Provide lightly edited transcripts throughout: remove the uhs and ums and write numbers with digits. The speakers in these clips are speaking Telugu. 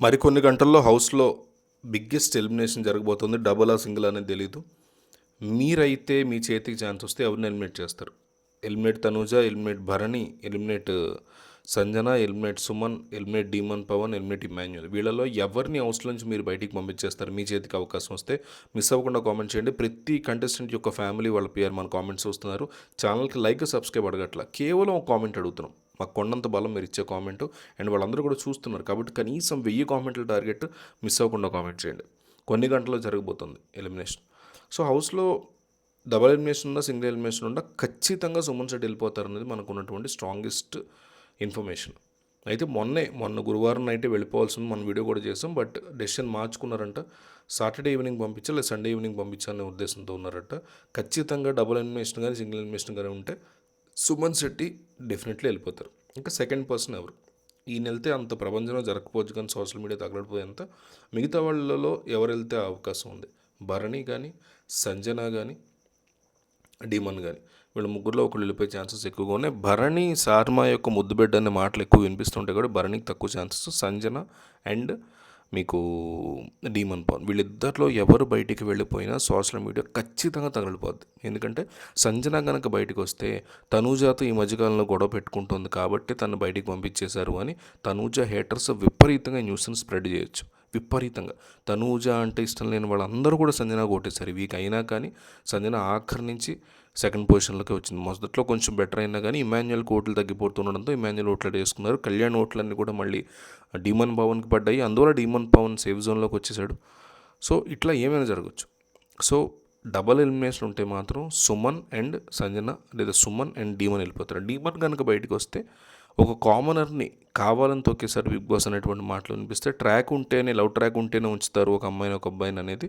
మరికొన్ని గంటల్లో హౌస్లో బిగ్గెస్ట్ ఎలిమినేషన్ జరగబోతుంది. డబుల్ ఆ సింగిల్ అనేది తెలీదు. మీరైతే మీ చేతికి ఛాన్స్ వస్తే ఎవరిని ఎలిమినేట్ చేస్తారు? Eliminate Tanuja, eliminate Bharani, eliminate Sanjana, eliminate Suman, eliminate demon Pavan, eliminate Emmanuel. వీళ్ళలో ఎవరిని హౌస్ నుంచి మీరు బయటికి పంపించేస్తారు మీ చేతికి అవకాశం వస్తే? మిస్ అవ్వకుండా కామెంట్ చేయండి. ప్రతి కంటెస్టెంట్ యొక్క ఫ్యామిలీ వాళ్ళ పేరు మన కామెంట్స్ వస్తున్నారు. ఛానల్కి లైక్ సబ్స్క్రైబ్ అడగట్లా, కేవలం ఒక కామెంట్ అడుగుతున్నాం. మాకు కొండంత బలం మీరు ఇచ్చే కామెంట్. అండ్ వాళ్ళందరూ కూడా చూస్తున్నారు కాబట్టి కనీసం 1000 కామెంట్ల టార్గెట్ మిస్ అవ్వకుండా కామెంట్ చేయండి. కొన్ని గంటల్లో జరగబోతుంది ఎలిమినేషన్. సో హౌస్లో డబల్ ఎలిమినేషన్ ఉందా, సింగిల్ ఎలిమినేషన్ ఉందా, ఖచ్చితంగా సుమన్ శెట్టి వెళ్ళిపోతారు అనేది మనకు ఉన్నటువంటి స్ట్రాంగెస్ట్ ఇన్ఫర్మేషన్. అయితే మొన్న గురువారం నైటే వెళ్ళిపోవాల్సింది, మనం వీడియో కూడా చేసాం. బట్ డెసిషన్ మార్చుకున్నారంట. సాటర్డే ఈవినింగ్ పంపించా లేదా సండే ఈవినింగ్ పంపించాలనే ఉద్దేశంతో ఉన్నారట. ఖచ్చితంగా డబుల్ ఎలిమినేషన్ కానీ సింగిల్ ఎలిమినేషన్ కానీ ఉంటే సుమన్ శెట్టి డెఫినెట్లీ వెళ్ళిపోతారు. ఇంకా సెకండ్ పర్సన్ ఎవరు? ఈయన వెళ్తే అంత ప్రపంచంలో జరగకపోవచ్చు కానీ సోషల్ మీడియా తగలడిపోయేంత. మిగతా వాళ్ళలో ఎవరు వెళ్తే అవకాశం ఉంది? భరణి కానీ, సంజన కానీ, డీమన్ కానీ, వీళ్ళు ముగ్గురులో ఒకళ్ళు వెళ్ళిపోయే ఛాన్సెస్ ఎక్కువగా ఉన్నాయి. భరణి సార్మా యొక్క ముద్దుబిడ్డ అనే మాటలు ఎక్కువ వినిపిస్తుంటాయి కూడా భరణికి తక్కువ ఛాన్సెస్. సంజన అండ్ మీకు డీమన్ పవన్, వీళ్ళిద్దరిలో ఎవరు బయటికి వెళ్ళిపోయినా సోషల్ మీడియా ఖచ్చితంగా తగలిపోద్ది. ఎందుకంటే సంజన కనుక బయటకు వస్తే తనూజాతో ఈ మధ్యకాలంలో గొడవ పెట్టుకుంటుంది కాబట్టి తను బయటికి పంపించేశారు అని తనూజ హేటర్స్ విపరీతంగా న్యూస్ని స్ప్రెడ్ చేయొచ్చు. విపరీతంగా తనూజ అంటే ఇష్టం లేని వాళ్ళందరూ కూడా సంజన కొట్టేశారు. వీక్ అయినా కానీ సంజన ఆఖరి నుంచి సెకండ్ పొజిషన్లోకి వచ్చింది. మొదట్లో కొంచెం బెటర్ అయినా కానీ ఇమాన్యుయల్ ఓట్లు తగ్గిపోతుండడంతో ఇమాన్యుయల్ ఓట్లు వేసుకున్నారు. కళ్యాణ్ ఓట్లన్నీ కూడా మళ్ళీ డీమన్ పవన్కి పడ్డాయి. అందువల్ల డీమన్ పవన్ సేఫ్ జోన్లోకి వచ్చేసాడు. సో ఇట్లా ఏమైనా జరగచ్చు. సో డబల్ ఎలిమినేషన్ ఉంటే మాత్రం సుమన్ అండ్ సంజన లేదా సుమన్ అండ్ డీమన్ వెళ్ళిపోతారు. డీమన్ కనుక బయటకు వస్తే ఒక కామనర్ని కావాలని తొక్కేసారి బిగ్ బాస్ అనేటువంటి మాటలు వినిపిస్తే, ట్రాక్ ఉంటేనే, లవ్ ట్రాక్ ఉంటేనే ఉంచుతారు ఒక అమ్మాయిని ఒక అబ్బాయిని అనేది.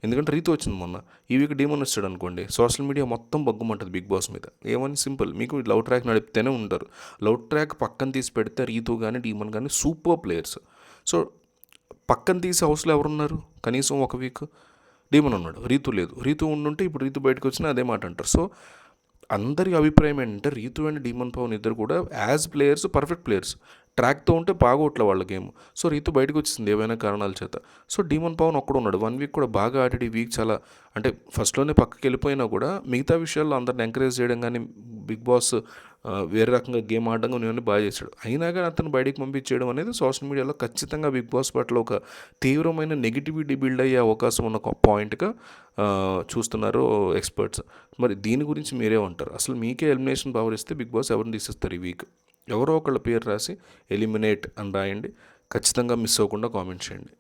ఎందుకంటే రీతు వచ్చింది మొన్న, ఈ వీక్ డీమన్ వచ్చాడు అనుకోండి, సోషల్ మీడియా మొత్తం బగ్గుమంటుంది బిగ్ బాస్ మీద. ఏమని సింపుల్, మీకు లవ్ ట్రాక్ నడిపితేనే ఉంటారు. లవ్ ట్రాక్ పక్కన తీసి పెడితే రీతు కానీ డీమన్ కానీ సూపర్ ప్లేయర్స్. సో పక్కన తీసి హౌస్లో ఎవరున్నారు? కనీసం ఒక వీక్ డీమన్ ఉన్నాడు, రీతు లేదు. రీతు ఉండుంటే ఇప్పుడు రీతు బయటకు వచ్చినా అదే మాట అంటారు. సో అందరి అభిప్రాయం ఏంటంటే రీతు అండ్ డీమన్ పవన్ ఇద్దరు కూడా యాజ్ ప్లేయర్స్ పర్ఫెక్ట్ ప్లేయర్స్. ట్రాక్తో ఉంటే బాగోట్లే వాళ్ళ గేమ్. సో రీతు బయటకు వచ్చింది ఏవైనా కారణాల చేత. సో డీమన్ పవన్ ఒక్కడు ఉన్నాడు. 1 వీక్ కూడా బాగా ఆడాడు. ఈ వీక్ చాలా అంటే ఫస్ట్లోనే పక్కకి వెళ్ళిపోయినా కూడా మిగతా విషయాల్లో అందరిని ఎంకరేజ్ చేయడం కానీ బిగ్ బాస్ వేరే రకంగా గేమ్ ఆడడం కానీ బాగా చేశాడు. అయినా కానీ అతను బయటికి పంపించేయడం అనేది సోషల్ మీడియాలో ఖచ్చితంగా బిగ్ బాస్ పట్ల ఒక తీవ్రమైన నెగిటివిటీ బిల్డ్ అయ్యే అవకాశం ఉన్న ఒక పాయింట్గా చూస్తున్నారు ఎక్స్పర్ట్స్. మరి దీని గురించి మీరే ఉంటారు? అసలు మీకే ఎలిమినేషన్ పవర్ ఇస్తే బిగ్ బాస్ ఎవరిని తీసేస్తారు ఈ వీక్? ఎవరో ఒకళ్ళ పేరు రాసి ఎలిమినేట్ అని రాయండి. ఖచ్చితంగా మిస్ అవ్వకుండా కామెంట్ చేయండి.